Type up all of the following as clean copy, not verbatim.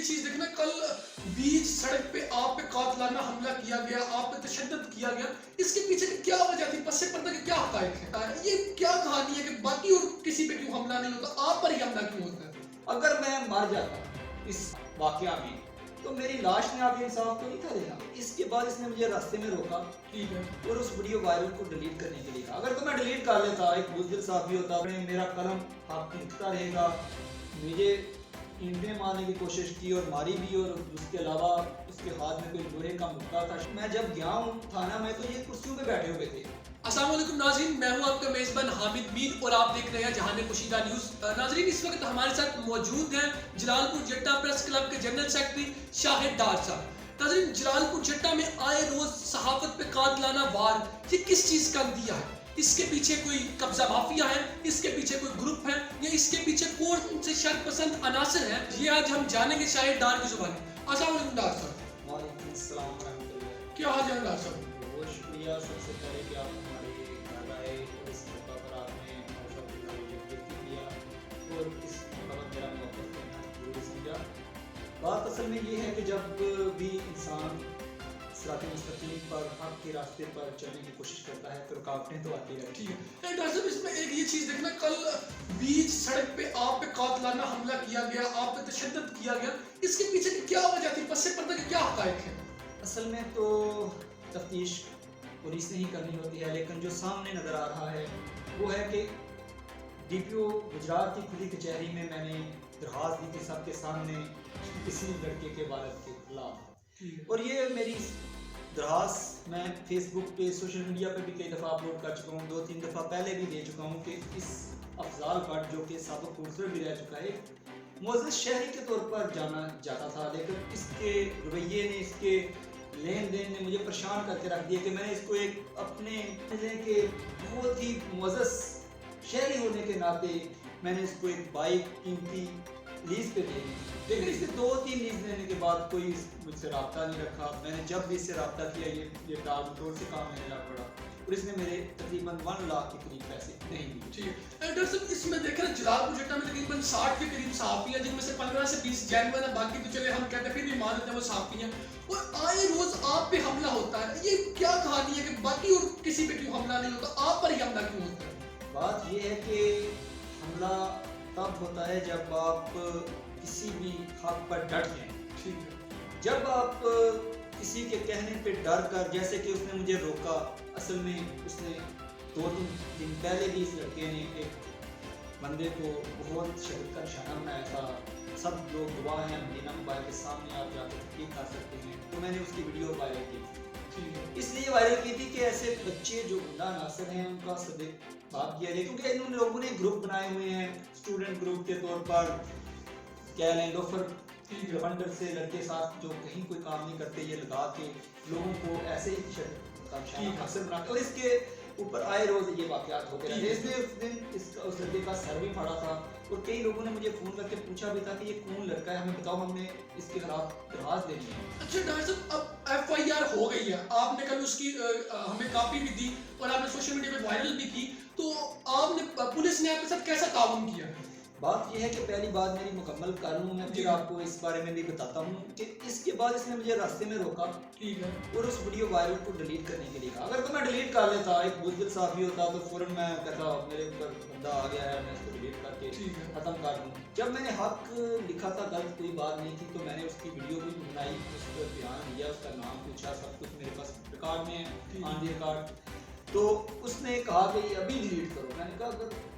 چیز دیکھنا کل بیچ سڑک پہ آپ پہ قاتلانہ حملہ کیا گیا، آپ پہ تشدد کیا گیا، اس کے پیچھے کیا وجہ تھی؟ پس پردہ کے کیا حقائق ہیں؟ یہ کیا کہانی ہے کہ باقی اور کسی پہ کیوں حملہ نہیں ہوتا، آپ پر ہی حملہ کیوں ہوتا ہے؟ اگر میں مر جاتا اس واقعہ میں تو میری لاش نے آپ انصاف تو نہیں تھا دینا۔ اس کے بعد اس نے مجھے راستے میں روکا ٹھیک ہے اور اس ویڈیو وائرل کو ڈیلیٹ کرنے کے لیے کہا۔ اگر تو میں ڈیلیٹ کر لیتا، ایک بزدل صحافی ہوتا، میرا قلم حق لکھتا رہے گا، مجھے اینٹیں مارنے کی کوشش کی اور ماری بھی، اور اس کے علاوہ اس کے ہاتھ میں کوئی لوہے کا مکہ تھا۔ میں جب گیا ہوں تھانہ میں تو یہ کرسیوں پہ بیٹھے ہوئے تھے۔ السلام علیکم ناظرین، میں ہوں آپ کا میزبان حامد میر اور آپ دیکھ رہے ہیں جہان پوشیدہ نیوز۔ ناظرین، اس وقت ہمارے ساتھ موجود ہیں جلال پور جٹا پریس کلب کے جنرل سیکرٹری شاہد ڈار صاحب۔ ناظرین، جلال پور جٹا میں آئے روز صحافت پہ قاتلانہ وار، یہ کس چیز کا اندیہ ہے؟ اس کے پیچھے کوئی قبضہ مافیا ہے، اس کے پیچھے کوئی گروپ ہے، یا اس کے پیچھے کون سے شر پسند عناصر ہیں؟ یہ آج ہم جانیں گے شاہد ڈار کی زبانی۔ السلام علیکم ڈار صاحب۔ وعلیکم السلام ورحمۃ اللہ۔ کیا حال ہے ڈار صاحب؟ بہت شکریہ سب سے پہلے کہ آپ ہمارے گھر آئے اور اس موقع پر آپ نے ہمارے ساتھ دیکھ لیا اور اس موقع پر میرا موقف لینا ضروری سمجھا۔ بات اصل میں یہ ہے کہ جب بھی انسان صراط مستقیم پر، حق کے راستے پر چلنے کی کوشش کرتا ہے تو رکاوٹیں تو آتی رہتی ہیں۔ ڈاکٹر صاحب، اس میں ایک یہ چیز دیکھنا کل بیچ سڑک پہ آپ پہ قاتلانہ حملہ کیا گیا، آپ پہ تشدد کیا گیا، اس کے پیچھے کیا وجہ تھی؟ پس پردہ کے کیا حقائق ہیں؟ اصل میں تو تفتیش پولیس نے ہی کرنی ہوتی ہے، لیکن جو سامنے نظر آ رہا ہے وہ ہے کہ ڈی پی او گجرات کی کھلی کچہری میں میں نے درخواست دی تھی سب کے سامنے کسی لڑکے کے والد کے خلاف، اور یہ میری درخواست میں فیس بک پہ، سوشل میڈیا پہ بھی کئی دفعہ اپلوڈ کر چکا ہوں، 2-3 دفعہ پہلے بھی دے چکا ہوں کہ اس افضال بٹ جو کہ سابق کونسلر بھی رہ چکا ہے، معزز شہری کے طور پر جانا جاتا تھا، لیکن اس کے رویے نے، اس کے لین دین نے مجھے پریشان کر کے رکھ دیا کہ میں نے اس کو ایک اپنے کہ بہت ہی معزز شہری ہونے کے ناطے میں نے اس کو ایک بائک قیمتی لیز پہ دے دی، لیکن اس نے 2-3 لیز لینے کے بعد کوئی مجھ سے رابطہ نہیں رکھا۔ میں نے جب بھی اس سے رابطہ کیا یہ ٹال مٹول سے کام لینا پڑا، اور اس نے میرے تقریباً 1 لاکھ کے قریب پیسے نہیں دیے۔ ٹھیک ہے ڈاکٹر صاحب، اس میں دیکھیں جلال پور جٹا میں تقریباً 60 کے قریب صحافی ہیں، جن میں سے 15 سے 20 جینوئن ہیں، باقی تو چلے ہم کہتے ہیں پھر بھی مان لیتے ہیں وہ صحافی ہیں، اور آئے روز آپ پہ حملہ ہوتا ہے۔ یہ کیا کہانی ہے کہ باقی اور کسی پہ کیوں حملہ نہیں ہوتا، آپ پر ہی حملہ کیوں ہوتا ہے؟ بات یہ ہے کہ حملہ تب ہوتا ہے جب آپ کسی بھی حق پر ڈٹ جائیں۔ ٹھیک ہے، جب آپ کسی کے کہنے پہ ڈر کر، جیسے کہ اس نے مجھے روکا، اصل میں اس نے 2-3 دن پہلے بھی اس لڑکے نے ایک بندے کو بہت شدید کا نشانہ بنایا تھا، سب لوگ گواہ ہیں، مدینہ موبائل کے سامنے آپ جا کے تحقیق کر سکتے ہیں، تو میں نے اس کی ویڈیو وائرل کی تھی۔ اس لیے وائرل کی تھی کہ ایسے بچے جو گنڈا عناصر ہیں ان کا صدق بات کیا جائے، کیونکہ انہوں نے لوگوں نے گروپ بنائے ہوئے ہیں اسٹوڈنٹ گروپ کے طور پر، کہہ لیں لوفر فنڈر سے لڑکے ساتھ جو کہیں کوئی کام نہیں کرتے، یہ لگا کے لوگوں کو ایسے ہی مقصد بناتے، اور اس کے اوپر آئے روز یہ واقعات ہوتے رہتے۔ اس نے اس دن اس لڑکے کا سر بھی پھاڑا تھا، اور کئی لوگوں نے مجھے فون کر کے پوچھا بھی تھا کہ یہ کون لڑکا ہے، ہمیں بتاؤ، ہم نے اس کے خلاف درخواست دینی ہے۔ اچھا ڈاکٹر صاحب، اب ایف آئی آر ہو گئی ہے، آپ نے کل اس کی ہمیں کاپی بھی دی اور آپ نے سوشل میڈیا پہ وائرل بھی کی، تو آپ نے پولیس نے آپ کے ساتھ کیسا تعاون کیا؟ بات یہ ہے کہ پہلی بات میری مکمل کر لوں، میں پھر آپ کو اس بارے میں بھی بتاتا ہوں کہ اس کے بعد اس نے مجھے راستے میں روکا، ٹھیک ہے، اور اس ویڈیو وائرل کو ڈیلیٹ کرنے کے لیے کہا۔ اگر تو میں ڈیلیٹ کر لیتا، ایک بزدل صحافی ہوتا، تو فوراً میں کہتا میرے اوپر بندہ آ گیا ہے، میں اس کو ڈیلیٹ کر کے ختم کر دوں۔ جب میں نے حق لکھا تھا، غلط کوئی بات نہیں تھی، تو میں نے اس کی ویڈیو بھی بنائی، اس پر بیان دیا، اس کا نام پوچھا، سب کچھ میرے پاس ریکارڈ میں ہے، آن دی ریکارڈ۔ تو اس نے کہا کہ یہ ابھی ڈیلیٹ کرو۔ میں نے کہا اگر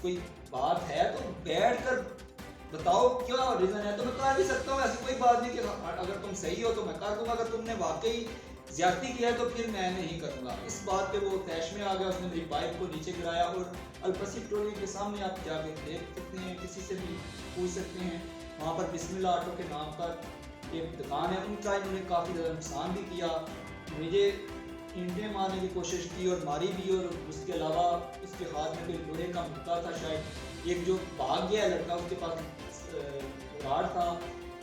کوئی بات ہے تو بیٹھ کر بتاؤ کیا ریزن ہے، تو میں کر بھی سکتا ہوں، ایسی کوئی بات نہیں کہ اگر تم صحیح ہو تو میں کر دوں گا، اگر تم نے واقعی زیادتی کیا ہے تو پھر میں نہیں کروں گا۔ اس بات پہ وہ طیش میں آ گیا، اس نے میری بائک کو نیچے گرایا، اور الپسی پٹرولنگ کے سامنے آپ جا کے دیکھ سکتے ہیں، کسی سے بھی پوچھ سکتے ہیں، وہاں پر بسم اللہ آٹو کے نام پر ایک دکان ہے، ان کا انہوں نے کافی زیادہ نقصان بھی کیا، مجھے اینٹیں مارنے کی کوشش کی اور ماری بھی، اور اس کے علاوہ اس کے ہاتھ میں کوئی لوہے کا مکہ تھا، شاید ایک جو بھاگ گیا لڑکا، اس کے پاس راڈ تھا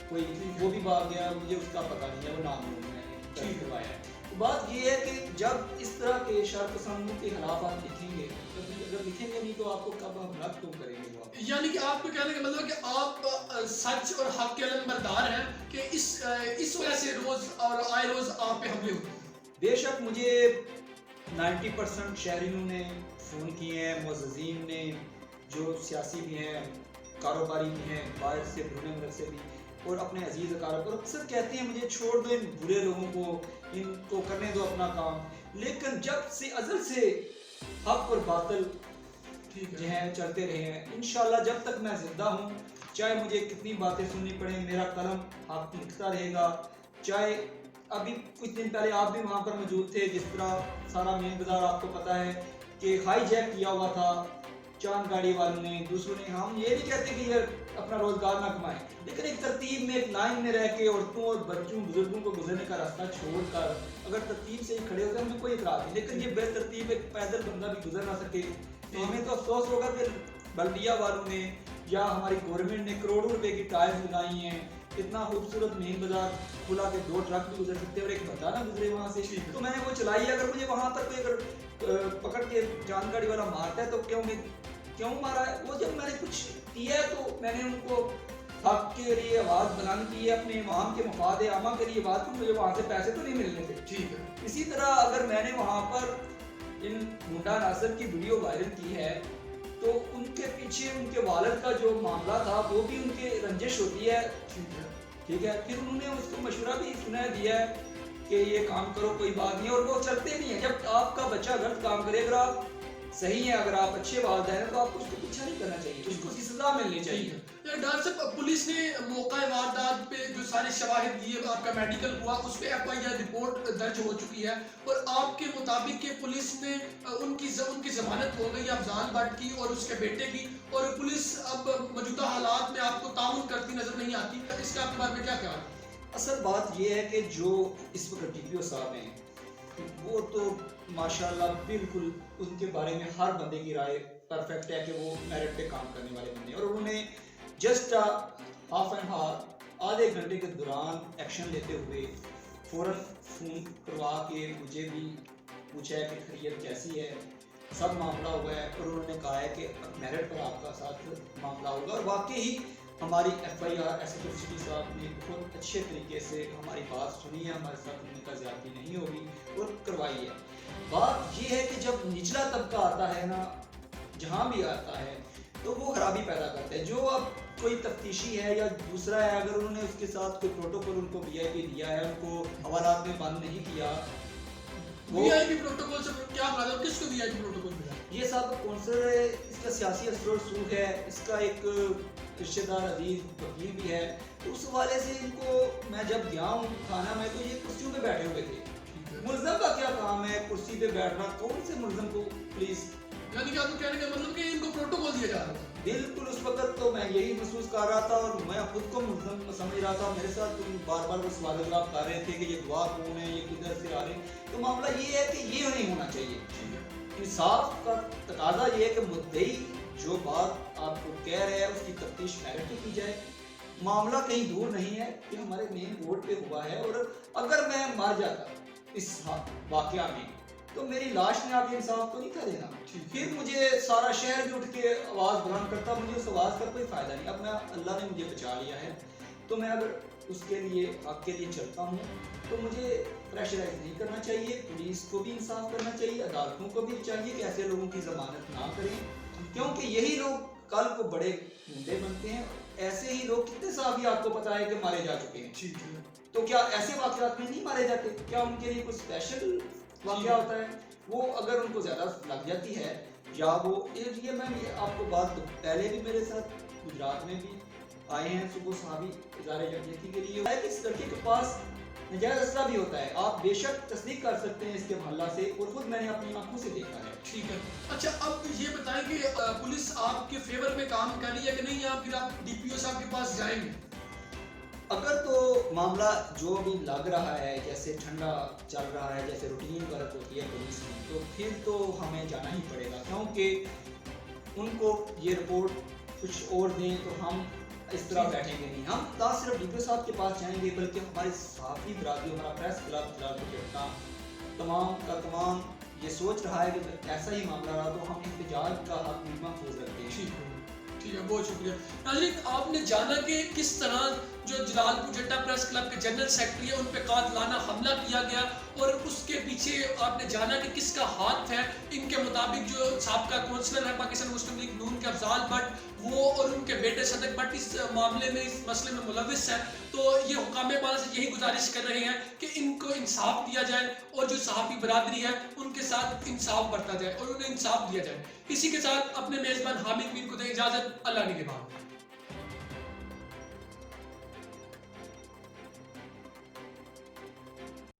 کوئی، وہ بھی بھاگ گیا، مجھے اس کا پتہ نہیں ہے، وہ نام لوں میں درج کروایا ہے. تو بات یہ ہے کہ جب اس طرح کے شرپسندوں کے خلاف آپ لکھیں گے، اگر لکھیں گے نہیں تو آپ کو کب ہم رد کیوں کریں گے؟ وہ یعنی کہ آپ کو کہنے کا مطلب کہ آپ سچ اور حق کے علمبردار ہیں کہ اس وجہ سے روز اور آئے روز آپ پہ حملے ہوتے ہیں. بے شک مجھے 90% شہریوں نے فون کیے ہیں، معززین نے، جو سیاسی بھی ہیں، کاروباری بھی ہیں، باہر سے بیرون ملک سے بھی، اور اپنے عزیز اقارب، اور اکثر کہتے ہیں مجھے چھوڑ دو ان برے لوگوں کو، ان کو کرنے دو اپنا کام. لیکن جب سے ازل سے حق اور باطل جو ہیں چلتے رہے ہیں، انشاءاللہ جب تک میں زندہ ہوں، چاہے مجھے کتنی باتیں سننی پڑیں، میرا قلم حق لکھتا رہے گا. چاہے ابھی کچھ دن پہلے آپ بھی وہاں پر موجود تھے، جس طرح سارا مین بازار آپ کو پتا ہے کہ ہائی جیک کیا ہوا تھا چاند گاڑی والوں نے، دوسروں نے. ہم یہ نہیں کہتے کہ یہ اپنا روزگار نہ کمائیں، لیکن ایک ترتیب میں، ایک لائن میں رہ کے عورتوں اور بچوں بزرگوں کو گزرنے کا راستہ چھوڑ کر اگر ترتیب سے ہی کھڑے ہوتے ہیں ہمیں کوئی اعتراض نہیں. لیکن یہ بے ترتیب ایک پیدل بندہ بھی گزر نہ سکے تو ہمیں تو افسوس ہوگا کہ بلدیہ والوں نے یا ہماری گورنمنٹ نے کروڑوں روپے کی ٹائلز لگائی ہیں، اتنا خوبصورت مین بازار کھلا کے 2 ٹرک بھی گزر سکتے اور ایک بندہ نہ گزرے وہاں سے. تو میں نے وہ چلائی ہے. اگر مجھے وہاں تک کوئی اگر پکڑ کے جان گاڑی والا مارتا ہے تو کیوں مارا ہے؟ وہ جب میں نے کچھ کیا ہے تو میں نے ان کو حق کے لیے آواز بلند کی ہے، اپنے عوام کے مفاد عامہ کے لیے بات کی. مجھے وہاں سے پیسے تو نہیں ملنے تھے. ٹھیک ہے. اسی طرح اگر میں نے وہاں پر ان منڈا ناصر کی ویڈیو وائرل کی ہے تو ان کے پیچھے ان کے والد کا جو معاملہ تھا وہ بھی ان کے رنجش ہوتی ہے. ٹھیک ہے. پھر انہوں نے اس کو مشورہ بھی سنا دیا ہے کہ یہ کام کرو، کوئی بات نہیں، اور وہ چلتے نہیں ہیں. جب آپ کا بچہ غلط کام کرے، اگر آپ صحیح ہیں، اگر آپ اچھے والدین ہیں تو آپ کو اس کو پیچھا نہیں کرنا چاہیے، اس کو سزا ملنی چاہیے. ڈاکٹر صاحب، پولیس نے موقع واردات پہ جو سارے شواہد دیے، آپ کا میڈیکل ہوا، اس پہ FIR رپورٹ درج ہو چکی ہے، اور آپ کے مطابق کہ پولیس نے ان کی ضمانت ہو گئی افضال بٹ کی اور اس کے بیٹے کی، اور پولیس اب موجودہ حالات میں آپ کو تعاون کرتی نظر نہیں آتی. اس کا آپ کے بارے میں کیا خیال ہے؟ اصل بات یہ ہے کہ جو اس وقت DPO صاحب ہیں وہ تو ماشاءاللہ بالکل ان کے بارے میں ہر بندے کی رائے پرفیکٹ ہے کہ وہ میرٹ پہ کام کرنے والے بندے ہیں، اور انہوں نے جسٹ ہاف اینڈ ہاف آدھے گھنٹے کے دوران ایکشن لیتے ہوئے فوراً فون کروا کے مجھے بھی پوچھا ہے کہ خیریت کیسی ہے، سب معاملہ ہوا ہے، اور انہوں نے کہا ہے کہ میرٹ پر آپ کا ساتھ معاملہ ہوگا. اور واقعی ہماری FIR SHO سٹی صاحب نے بہت اچھے طریقے سے ہماری بات سنی ہے، ہمارے ساتھ ان کا زیادتی نہیں ہوگی اور کروائی ہے. بات یہ ہے کہ جب نچلا طبقہ آتا ہے نا، جہاں بھی آتا ہے تو وہ خرابی پیدا کرتا ہے. جو اب کوئی تفتیشی ہے یا دوسرا ہے، اگر انہوں نے اس کے ساتھ کوئی پروٹوکول ان کو VIP دیا ہے، ان کو حوالات میں بند نہیں کیا. VIP پروٹوکول سے کیا مراد ہے؟ کس کو VIP پروٹوکول ملا؟ یہ سابق کونسلر ہے، اس کا سیاسی اثر و رسوخ ہے، اس کا ایک رشتہ دار عزیز وکیل بھی ہے. اس حوالے سے ان کو میں جب گیا ہوں کھانا میں تو یہ کرسیوں پہ بیٹھے ہوئے تھے. ملزم کا کیا کام ہے کرسی پہ بیٹھنا؟ کون سے ملزم کو پولیس، یعنی کہ آپ کو کہنے کا مطلب کہ ان کو پروٹوکول دیا جا رہا تھا؟ بالکل. اس وقت تو میں یہی محسوس کر رہا تھا اور میں خود کو ملزم سمجھ رہا تھا. میرے ساتھ تم بار بار وہ سوال جواب کر رہے تھے کہ یہ گواہ کون ہے، یہ کدھر سے آ رہے ہیں. تو معاملہ یہ ہے کہ یہ نہیں ہونا چاہیے. انصاف کا تقاضا یہ ہے کہ مدعی جو بات آپ کو کہہ رہے ہیں اس کی تفتیش میرٹ پہ کی جائے. معاملہ کہیں دور نہیں ہے کہ ہمارے مین روڈ پہ ہوا ہے، اور اگر میں مر جاتا اس واقعہ میں تو میری لاش نے آپ انصاف تو نہیں تھا دینا. پھر مجھے سارا شہر بھی اٹھ کے آواز بلند کرتا، مجھے اس آواز کا کوئی فائدہ نہیں. اب میں اللہ نے مجھے بچا لیا ہے تو میں اگر اس کے لیے حق کے لیے چلتا ہوں تو مجھے پریشرائز نہیں کرنا چاہیے. پولیس کو بھی انصاف کرنا چاہیے، عدالتوں کو بھی چاہیے کہ ایسے لوگوں کی ضمانت نہ کریں، کیونکہ یہی لوگ کل کو بڑے گنڈے بنتے ہیں. ایسے ہی لوگ کتنے صحافی آپ کو پتا ہے کہ مارے جا چکے ہیں. تو کیا ایسے واقعات میں نہیں مارے جاتے؟ کیا ان کے لیے کوئی اسپیشل واقعہ ہوتا ہے؟ وہ اگر ان کو زیادہ لگ جاتی ہے یا وہ یہ میں آپ کو بات پہلے بھی میرے ساتھ گجرات میں بھی آئے ہیں صبح صحابی اظہار یکجہتی کے لیے ہے کہ اس لڑکے کے پاس نجائز اسلحہ بھی ہوتا ہے. آپ بے شک تصدیق کر سکتے ہیں اس کے محلہ سے، اور خود میں نے اپنی آنکھوں سے دیکھا ہے. ٹھیک ہے. اچھا، اب یہ بتائیں کہ پولیس آپ کے فیور میں کام کر رہی ہے کہ نہیں، یا پھر آپ DPO صاحب کے پاس جائیں گے؟ اگر تو معاملہ جو بھی لگ رہا ہے جیسے ٹھنڈا چل رہا ہے، جیسے روٹین ورک ہوتی ہے پولیس میں، تو پھر تو ہمیں جانا ہی پڑے گا، کیونکہ ان کو یہ رپورٹ کچھ اور دیں تو ہم اس طرح بیٹھیں گے نہیں. ہم نہ صرف ڈی پی او صاحب کے پاس جائیں گے بلکہ ہمارے صحافی برادری, ہمارا پریس کلب جلالپور جٹا تمام کا تمام یہ سوچ رہا ہے کہ ایسا ہی معاملہ رہا تو ہم احتجاج کا حق بھی محفوظ رکھتے ہیں. ٹھیک ہے, بہت شکریہ. ناظرین, آپ نے جانا کہ کس طرح جو جلالپور جٹا پریس کلب کے جنرل سیکرٹری ہیں ان پہ قاتلانہ حملہ کیا گیا, اور اس کے پیچھے آپ نے جانا کہ کس کا ہاتھ ہے. ان کے مطابق جو سابقہ کونسلر ہے پاکستان مسلم لیگ نون کے افضال بٹ, وہ اور ان کے بیٹے صدق بٹ اس معاملے میں, اس مسئلے میں ملوث ہیں. تو یہ حکام بالا سے یہی گزارش کر رہے ہیں کہ ان کو انصاف دیا جائے اور جو صحافی برادری ہے ان کے ساتھ انصاف برتا جائے اور انہیں انصاف دیا جائے. اسی کے ساتھ اپنے میزبان حامد میر کو دیں اجازت. اللہ نگہبان.